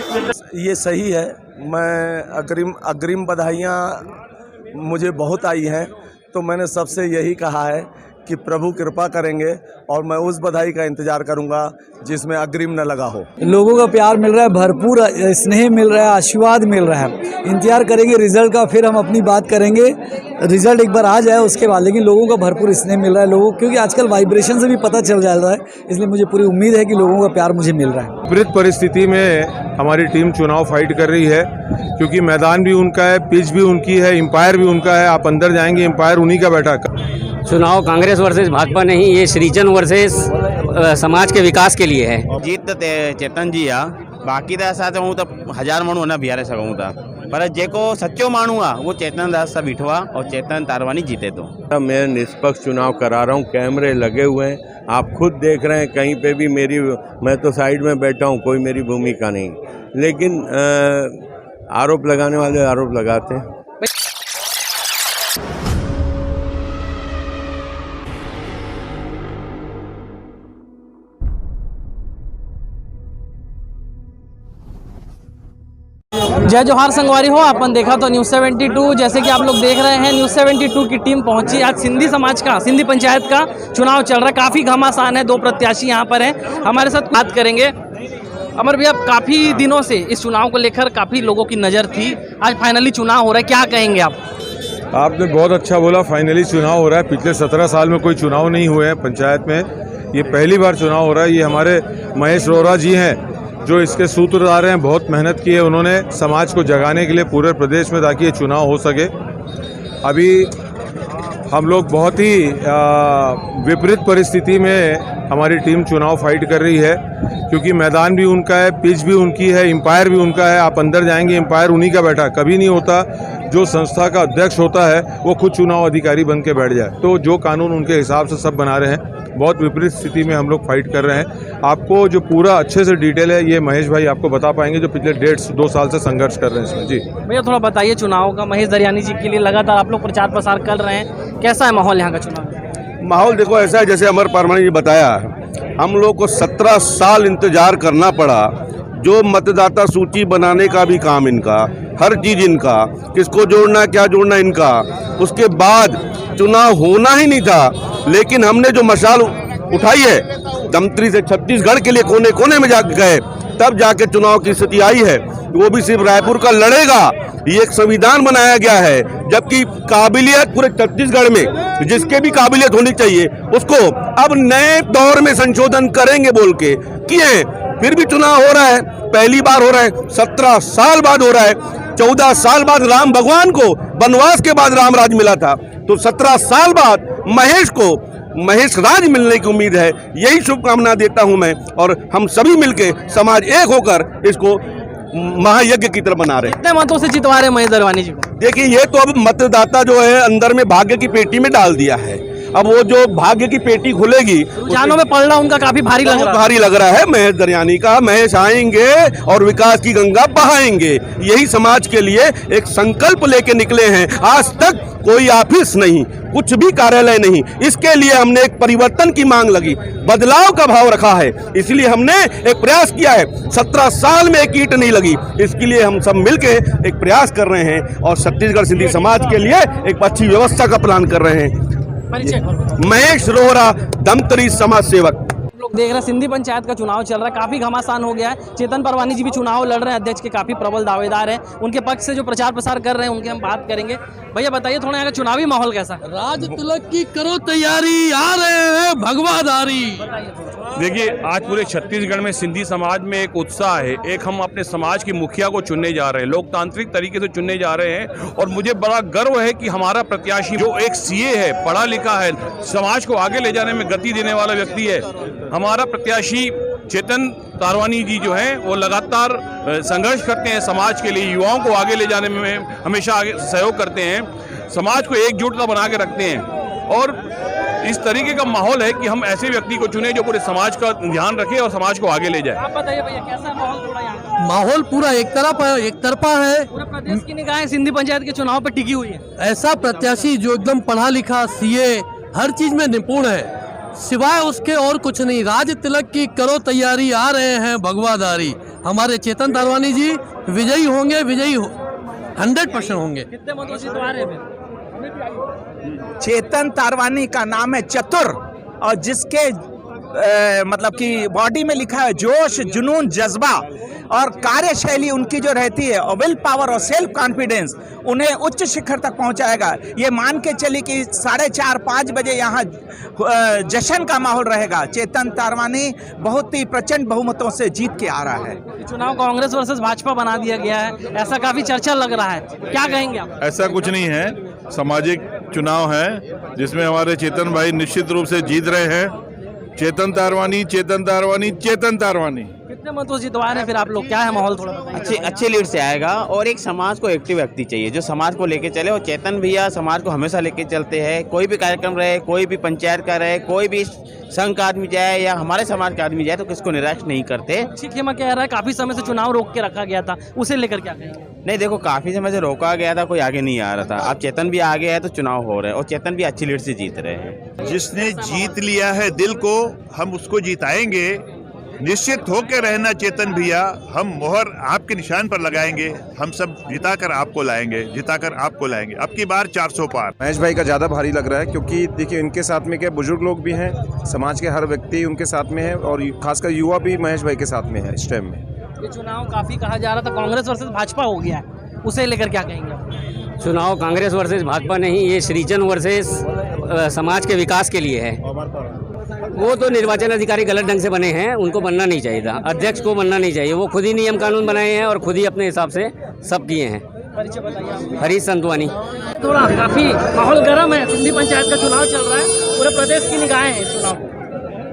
ये सही है। मैं अग्रिम बधाइयाँ मुझे बहुत आई हैं, तो मैंने सबसे यही कहा है कि प्रभु कृपा करेंगे और मैं उस बधाई का इंतज़ार करूंगा जिसमें अग्रिम न लगा हो। लोगों का प्यार मिल रहा है, भरपूर स्नेह मिल रहा है, आशीर्वाद मिल रहा है। इंतजार करेंगे रिजल्ट का, फिर हम अपनी बात करेंगे। रिजल्ट एक बार आ जाए उसके बाद, लेकिन लोगों का भरपूर स्नेह मिल रहा है लोगों, क्योंकि आजकल वाइब्रेशन से भी पता चल जाता है। इसलिए मुझे पूरी उम्मीद है कि लोगों का प्यार मुझे मिल रहा है। विपरीत परिस्थिति में हमारी टीम चुनाव फाइट कर रही है, क्योंकि मैदान भी उनका है, पिच भी उनकी है, एम्पायर भी उनका है। आप अंदर जाएंगे, एम्पायर उन्हीं का बैठा। चुनाव कांग्रेस वर्सेस भाजपा नहीं, ये सृजन वर्सेस समाज के विकास के लिए है। जीत तो चेतन जी आ, बाकी तो ऐसा चऊँ तो 1000 माण्हू न बीहारे सघूं था, पर जेको सच्चो माण्हू आ वो चेतन दास सां बीठो आ और चेतन तारवानी जीते तो। मैं निष्पक्ष चुनाव करा रहा हूँ, कैमरे लगे हुए हैं, आप खुद देख रहे हैं। कहीं पे भी मैं तो साइड में बैठा हूँ, कोई मेरी भूमिका नहीं। लेकिन आरोप लगाने वाले आरोप लगाते हैं। जय जोहार संगवारी हो। अपन देखा तो न्यूज़ 72, जैसे कि आप लोग देख रहे हैं न्यूज़ 72 की टीम पहुंची। आज सिंधी समाज का, सिंधी पंचायत का चुनाव चल रहा है। काफ़ी घमासान है, 2 प्रत्याशी यहां पर हैं, हमारे साथ बात करेंगे। अमर भैया, काफ़ी दिनों से इस चुनाव को लेकर काफ़ी लोगों की नज़र थी, आज फाइनली चुनाव हो रहा है, क्या कहेंगे आप? आपने बहुत अच्छा बोला, फाइनली चुनाव हो रहा है। पिछले 17 साल में कोई चुनाव नहीं हुए हैं पंचायत में, ये पहली बार चुनाव हो रहा है। ये हमारे महेश रोहरा जी हैं जो इसके सूत्रधार हैं। बहुत मेहनत की है उन्होंने समाज को जगाने के लिए पूरे प्रदेश में, ताकि ये चुनाव हो सके। अभी हम लोग बहुत ही विपरीत परिस्थिति में हमारी टीम चुनाव फाइट कर रही है, क्योंकि मैदान भी उनका है, पिच भी उनकी है, एम्पायर भी उनका है। आप अंदर जाएंगे, एम्पायर उन्हीं का बैठा। कभी नहीं होता जो संस्था का अध्यक्ष होता है वो खुद चुनाव अधिकारी बन के बैठ जाए। तो जो कानून उनके हिसाब से सब बना रहे हैं। बहुत विपरीत स्थिति में हम लोग फाइट कर रहे हैं। आपको जो पूरा अच्छे से डिटेल है ये महेश भाई आपको बता पाएंगे, जो पिछले 1.5-2 साल से संघर्ष कर रहे हैं इसमें। जी भैया, थोड़ा बताइए चुनाव का। महेश दरियानी जी के लिए लगातार आप लोग प्रचार प्रसार कर रहे हैं, कैसा है माहौल यहाँ का चुनाव? माहौल देखो ऐसा है, जैसे अमर परमाणी जी बताया, हम लोग को 17 साल इंतजार करना पड़ा। जो मतदाता सूची बनाने का भी काम इनका, हर चीज़ इनका, किसको जोड़ना क्या जोड़ना इनका, उसके बाद चुनाव होना ही नहीं था। लेकिन हमने जो मशाल उठाई है दमतरी से छत्तीसगढ़ के लिए कोने कोने में जाके गए, तब जाके चुनाव की स्थिति आई है। वो भी सिर्फ रायपुर का लड़ेगा, ये एक संविधान बनाया गया है। जबकि काबिलियत पूरे छत्तीसगढ़ में जिसके भी काबिलियत होनी चाहिए उसको अब नए दौर में संशोधन करेंगे बोल के किए। फिर भी चुनाव हो रहा है, पहली बार हो रहा है, 17 साल बाद हो रहा है। 14 साल बाद राम भगवान को वनवास के बाद राम राज मिला था, तो 17 साल बाद महेश राज मिलने की उम्मीद है। यही शुभकामना देता हूं मैं, और हम सभी मिलके समाज एक होकर इसको महायज्ञ की तरह बना रहे हैं। कितने मतों से जितवा रहे महेश दरवानी जी को? देखिए, ये तो अब मतदाता जो है अंदर में भाग्य की पेटी में डाल दिया है। अब वो जो भाग्य की पेटी खुलेगी, रुझानों में पलड़ा उनका काफी भारी लग रहा है महेश दरियानी का। महेश आएंगे और विकास की गंगा बहाएंगे। यही समाज के लिए एक संकल्प लेके निकले हैं। आज तक कोई ऑफिस नहीं, कुछ भी कार्यालय नहीं, इसके लिए हमने एक परिवर्तन की मांग लगी, बदलाव का भाव रखा है। इसलिए हमने एक प्रयास किया है। 17 साल में एक ईंट नहीं लगी, इसके लिए हम सब मिलके एक प्रयास कर रहे हैं और छत्तीसगढ़ सिंधी समाज के लिए एक अच्छी व्यवस्था का प्लान कर रहे हैं। महेश रोहरा, दमतरी समाज सेवक। लोग देख रहे हैं सिंधी पंचायत का चुनाव चल रहा है, काफी घमासान हो गया है। चेतन परवानी जी भी चुनाव लड़ रहे हैं, अध्यक्ष के काफी प्रबल दावेदार हैं। उनके पक्ष से जो प्रचार प्रसार कर रहे हैं उनके हम बात करेंगे। भैया बताइए थोड़ा यहाँ का चुनावी माहौल कैसा? राज तिलक की करो तैयारी, आ रहे हैं भगवाधारी। देखिए, आज पूरे छत्तीसगढ़ में सिंधी समाज में एक उत्साह है। एक हम अपने समाज की मुखिया को चुनने जा रहे हैं, लोकतांत्रिक तरीके से चुनने जा रहे हैं। और मुझे बड़ा गर्व है कि हमारा प्रत्याशी जो एक सीए है, पढ़ा लिखा है, समाज को आगे ले जाने में गति देने वाला व्यक्ति है। हमारा प्रत्याशी चेतन तारवानी जी जो हैं वो लगातार संघर्ष करते हैं समाज के लिए, युवाओं को आगे ले जाने में हमेशा आगे सहयोग करते हैं, समाज को एकजुटता बना के रखते हैं। और इस तरीके का माहौल है कि हम ऐसे व्यक्ति को चुने जो पूरे समाज का ध्यान रखे और समाज को आगे ले जाए। आप बताइए भैया, कैसा माहौल थोड़ा यहाँ? माहौल पूरा एक तरफा है। पूरे प्रदेश की निगाहें सिंधी पंचायत के चुनाव पर टिकी हुई है। ऐसा प्रत्याशी जो एकदम पढ़ा लिखा, सीए, हर चीज में निपुण है, सिवाय उसके और कुछ नहीं। राज तिलक की करो तैयारी, आ रहे हैं भगवाधारी। हमारे चेतन तारवानी जी विजयी होंगे, 100% होंगे। कितने मतों से जितवा रहे हैं? चेतन तारवानी का नाम है चतुर, और जिसके मतलब कि बॉडी में लिखा है जोश, जुनून, जज्बा और कार्यशैली उनकी जो रहती है, और विल पावर और सेल्फ कॉन्फिडेंस उन्हें उच्च शिखर तक पहुंचाएगा। ये मान के चली कि 4:30-5 बजे यहाँ जश्न का माहौल रहेगा। चेतन तारवानी बहुत ही प्रचंड बहुमतों से जीत के आ रहा है। चुनाव कांग्रेस वर्सेस भाजपा बना दिया गया है, ऐसा काफी चर्चा लग रहा है, क्या कहेंगे आप? ऐसा कुछ नहीं है, सामाजिक चुनाव है जिसमें हमारे चेतन भाई निश्चित रूप से जीत रहे हैं। चेतन तारवानी, चेतन तारवानी, चेतन तारवानी। कितने मतों से जितवा रहे हैं फिर आप लोग, क्या है माहौल थोड़ा बताइए? अच्छे लीड से आएगा, और एक समाज को एक्टिव व्यक्ति चाहिए जो समाज को लेके चले, और चेतन भैया समाज को हमेशा लेके चलते हैं। कोई भी कार्यक्रम रहे, कोई भी पंचायत का रहे, कोई भी संघ का आदमी जाए या हमारे समाज का आदमी जाए तो किसको निराश नहीं करते। खेमा कह रहा है काफी समय से चुनाव रोक के रखा गया था, उसे लेकर क्या कहेंगे? नहीं देखो, काफी समय से रोका गया था, कोई आगे नहीं आ रहा था। अब चेतन भी आगे है तो चुनाव हो रहे हैं, और चेतन भी अच्छी लीड से जीत रहे हैं। जिसने जीत लिया है दिल को, हम उसको जिताएंगे। निश्चित होकर रहना चेतन भैया, हम मोहर आपके निशान पर लगाएंगे। हम सब जिताकर आपको लाएंगे, जिताकर आपको लाएंगे। अब की बार 400 पार। महेश भाई का ज़्यादा भारी लग रहा है, क्योंकि देखिए इनके साथ में क्या बुजुर्ग लोग भी हैं, समाज के हर व्यक्ति उनके साथ में है, और खासकर युवा भी महेश भाई के साथ में है इस टाइम में। ये चुनाव काफी कहा जा रहा था कांग्रेस वर्सेस भाजपा हो गया है, उसे लेकर क्या कहेंगे आप? चुनाव कांग्रेस वर्सेस भाजपा नहीं, ये सृजन वर्सेस समाज के विकास के लिए है। वो तो निर्वाचन अधिकारी गलत ढंग से बने हैं, उनको बनना नहीं चाहिए था, अध्यक्ष को बनना नहीं चाहिए। वो खुद ही नियम कानून बनाए हैं और खुद ही अपने हिसाब से सब किए हैं। परिचय बताइए। हरीश संतवानी। थोड़ा काफी माहौल गर्म है, सिंधी पंचायत का चुनाव चल रहा है, पूरे प्रदेश की निगाहें हैं इस चुनाव।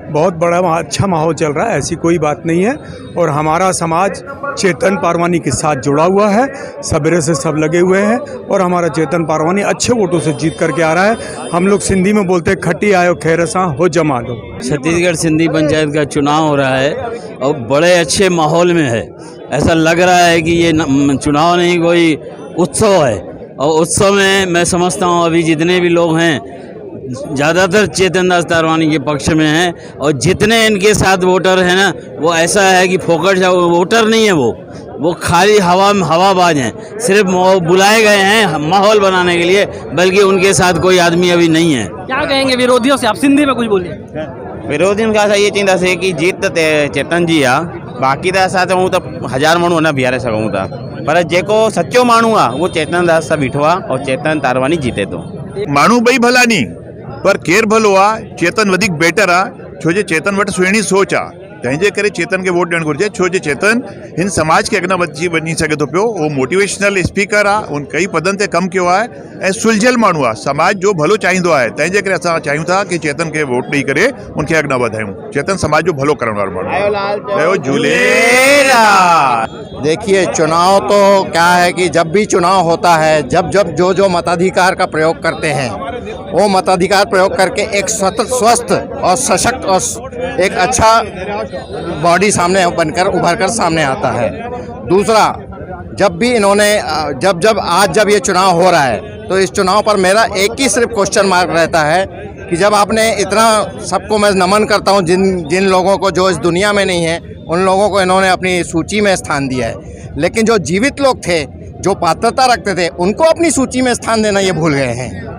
बहुत बड़ा अच्छा माहौल चल रहा है, ऐसी कोई बात नहीं है। और हमारा समाज चेतन पारवानी के साथ जुड़ा हुआ है, सवेरे से सब लगे हुए हैं, और हमारा चेतन पारवानी अच्छे वोटों से जीत करके आ रहा है। हम लोग सिंधी में बोलते हैं खट्टी आयो खैरसा हो जमा दो। छत्तीसगढ़ सिंधी पंचायत का चुनाव हो रहा है और बड़े अच्छे माहौल में है। ऐसा लग रहा है कि ये चुनाव नहीं, कोई उत्सव है, और उत्सव में मैं समझता हूँ अभी जितने भी लोग हैं ज़्यादातर चेतन दास तारवानी के पक्ष में हैं, और जितने इनके साथ वोटर हैं ना, वो ऐसा है कि फोकट वोटर नहीं है, वो खाली हवाबाज हैं, सिर्फ बुलाए गए हैं माहौल बनाने के लिए, बल्कि उनके साथ कोई आदमी अभी नहीं है। क्या कहेंगे विरोधियों से आप, सिंधी में कुछ बोलिए? विरोधियों का ये चींदा से कि जीत चेतन जी आ, बाकी तो साथ हूँ तो 1000 माण्हू न बीहारे सघूं था, पर जेको सच्चो माण्हू आ वो चेतन दास सां बीठो आ, और चेतन तारवानी जीते तो। माण्हू ॿई भला नी, पर केर भलो आ, चेतन वधीक बेटर आ, छो जे चेतन वटि सुहिणी सोच आ। तंहिंजे करे चेतन खे वोट ॾियणु घुरिजे, छो जे चेतन हिन समाज खे अॻियां वधी सघे थो पियो। उहो मोटिवेशनल स्पीकर आहे, उन कई पदनि ते कमु कयो आहे, ऐं सुलझियल माण्हू आहे, समाज जो भलो चाहींदो आहे। तंहिंजे करे असां चाहियूं था कि चेतन खे वोट ॾेई करे उनखे अॻियां वधायूं। चेतन समाज जो भलो करण वारो माण्हू। जय झूलेलाल। देखिए, चुनाव तो क्या है कि जब भी चुनाव होता है, जब जो मताधिकार का प्रयोग करते हैं, वो मताधिकार प्रयोग करके एक स्वस्थ और सशक्त और एक अच्छा बॉडी सामने बनकर उभर कर सामने आता है। दूसरा, जब भी इन्होंने जब ये चुनाव हो रहा है, तो इस चुनाव पर मेरा एक ही सिर्फ क्वेश्चन मार्क रहता है कि जब आपने इतना, सबको मैं नमन करता हूँ जिन लोगों को जो इस दुनिया में नहीं है, उन लोगों को इन्होंने अपनी सूची में स्थान दिया है, लेकिन जो जीवित लोग थे, जो पात्रता रखते थे, उनको अपनी सूची में स्थान देना ये भूल गए हैं।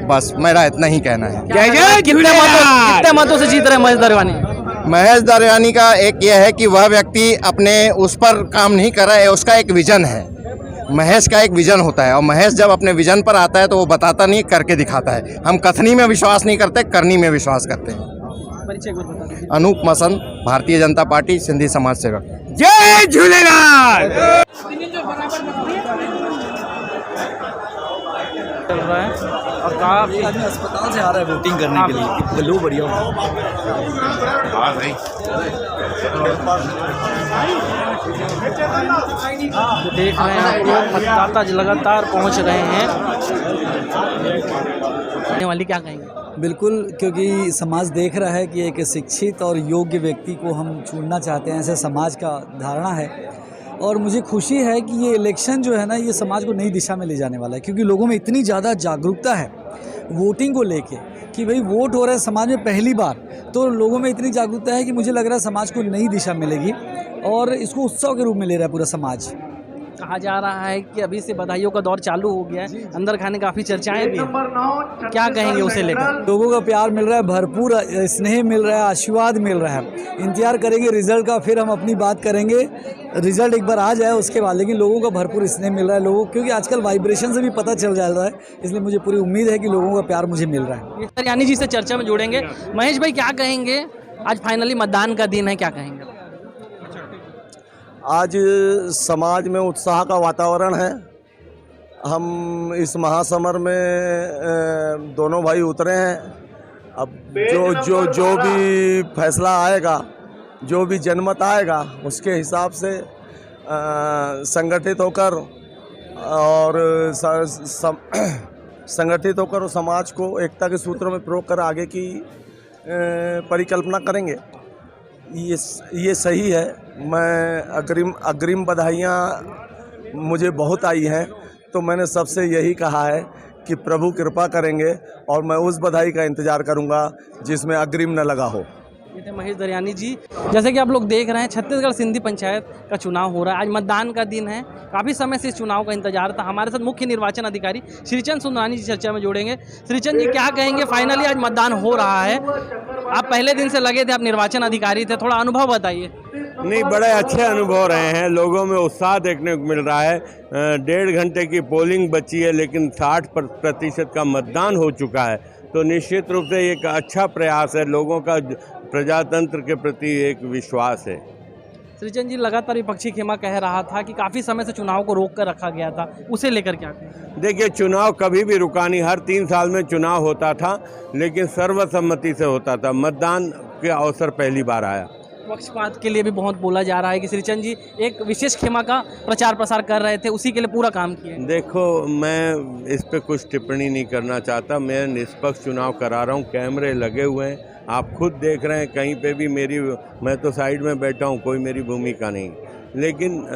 बस मेरा इतना ही कहना है। कितने मतों से जीत रहे महेश दारवानी? महेश दारवानी का एक यह है कि वह व्यक्ति अपने उस पर काम नहीं कर रहा है, उसका एक विजन है। महेश का एक विजन होता है, और महेश जब अपने विजन पर आता है तो वो बताता नहीं, करके दिखाता है। हम कथनी में विश्वास नहीं करते, करनी में विश्वास करते हैं। अनूप मसंद, भारतीय जनता पार्टी, सिंधी समाज सेवक। जय झूलेलाल। चल रहा है और काफी आदमी अस्पताल से आ रहा है वोटिंग करने के लिए, लो बढ़िया। देख रहे हैं आप लोग, मतदाता लगातार पहुंच रहे हैं। वाली क्या कहेंगे? बिल्कुल, क्योंकि समाज देख रहा है कि एक शिक्षित और योग्य व्यक्ति को हम चुनना चाहते हैं, ऐसे समाज का धारणा है। और मुझे खुशी है कि ये इलेक्शन जो है ना, ये समाज को नई दिशा में ले जाने वाला है, क्योंकि लोगों में इतनी ज़्यादा जागरूकता है वोटिंग को लेके कि भाई वोट हो रहा है समाज में पहली बार, तो लोगों में इतनी जागरूकता है कि मुझे लग रहा है समाज को नई दिशा मिलेगी और इसको उत्सव के रूप में ले रहा है पूरा समाज। कहा जा रहा है कि अभी से बधाइयों का दौर चालू हो गया है, अंदर खाने काफ़ी चर्चाएं भी हैं। क्या कहेंगे उसे लेकर? लोगों का प्यार मिल रहा है, भरपूर स्नेह मिल रहा है, आशीर्वाद मिल रहा है। इंतजार करेंगे रिजल्ट का, फिर हम अपनी बात करेंगे। रिजल्ट एक बार आ जाए उसके बाद, लेकिन लोगों का भरपूर स्नेह मिल रहा है लोगों, क्योंकि आजकल वाइब्रेशन से भी पता चल जाता है, इसलिए मुझे पूरी उम्मीद है कि लोगों का प्यार मुझे मिल रहा है। दरियानी जी से चर्चा में जोड़ेंगे। महेश भाई क्या कहेंगे, आज फाइनली मतदान का दिन है, क्या कहेंगे? आज समाज में उत्साह का वातावरण है। हम इस महासमर में दोनों भाई उतरे हैं। अब जो भी फैसला आएगा, जो भी जनमत आएगा, उसके हिसाब से संगठित होकर और संगठित होकर समाज को एकता के सूत्रों में पिरोग कर आगे की परिकल्पना करेंगे। ये सही है। मैं अग्रिम बधाइयाँ मुझे बहुत आई हैं, तो मैंने सबसे यही कहा है कि प्रभु कृपा करेंगे और मैं उस बधाई का इंतज़ार करूंगा जिसमें अग्रिम न लगा हो। ये थे महेश दरियानी जी। जैसे कि आप लोग देख रहे हैं, छत्तीसगढ़ सिंधी पंचायत का चुनाव हो रहा है। आज मतदान का दिन है, काफ़ी समय से इस चुनाव का इंतजार था। हमारे साथ मुख्य निर्वाचन अधिकारी श्रीचंद सुंदरानी जी चर्चा में जोड़ेंगे। श्रीचंद जी क्या कहेंगे, फाइनली आज मतदान हो रहा है, आप पहले दिन से लगे थे, आप निर्वाचन अधिकारी थे, थोड़ा अनुभव बताइए। नहीं, बड़े अच्छे अनुभव रहे हैं, लोगों में उत्साह देखने को मिल रहा है। 1.5 घंटे की पोलिंग बची है, लेकिन 60% का मतदान हो चुका है, तो निश्चित रूप से एक अच्छा प्रयास है। लोगों का प्रजातंत्र के प्रति एक विश्वास है। श्रीचंद जी, लगातार विपक्षी खेमा कह रहा था कि काफ़ी समय से चुनाव को रोक कर रखा गया था, उसे लेकर क्या कहें? देखिए, चुनाव कभी भी रुका नहीं, हर 3 साल में चुनाव होता था, लेकिन सर्वसम्मति से होता था। मतदान के अवसर पहली बार आया। पक्षपात के लिए भी बहुत बोला जा रहा है कि श्रीचंद जी एक विशेष खेमा का प्रचार प्रसार कर रहे थे, उसी के लिए पूरा काम किए। देखो, मैं इस पे कुछ टिप्पणी नहीं करना चाहता। मैं निष्पक्ष चुनाव करा रहा हूँ, कैमरे लगे हुए हैं, आप खुद देख रहे हैं। कहीं पे भी मैं तो साइड में बैठा हूँ, कोई मेरी भूमिका नहीं, लेकिन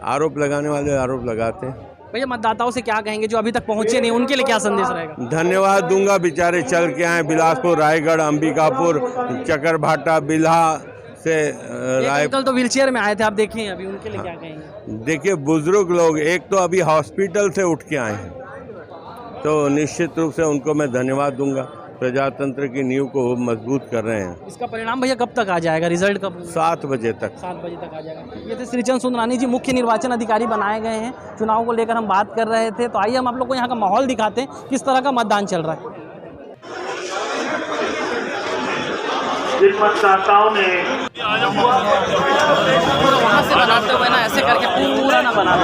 आरोप लगाने वाले आरोप लगाते हैं। भैया, मतदाताओं से क्या कहेंगे जो अभी तक पहुंचे नहीं, उनके लिए क्या संदेश रहेगा? धन्यवाद दूंगा, बेचारे चल के आए बिलासपुर, रायगढ़, अंबिकापुर, चकरभाटा, बिल्हा से रायगढ़ तो व्हीलचेयर में आए थे, आप देखिए अभी, उनके लिए क्या कहेंगे? देखिए, बुजुर्ग लोग एक तो अभी हॉस्पिटल से उठ के आए हैं, तो निश्चित रूप से उनको मैं धन्यवाद दूंगा। प्रजातंत्र की नींव को मजबूत कर रहे हैं। इसका परिणाम भैया कब तक आ जाएगा, रिजल्ट कब? 7 बजे तक। 7 बजे तक आ जाएगा। ये थे श्रीचंद सुंदरानी जी, मुख्य निर्वाचन अधिकारी बनाए गए हैं। चुनाव को लेकर हम बात कर रहे थे, तो आइए हम आप लोग को यहाँ का माहौल दिखाते हैं, किस तरह का मतदान चल रहा है। जिन मतदाताओं ने वहाँ से बनाते हुए ना, ऐसे करके पूरा ना बना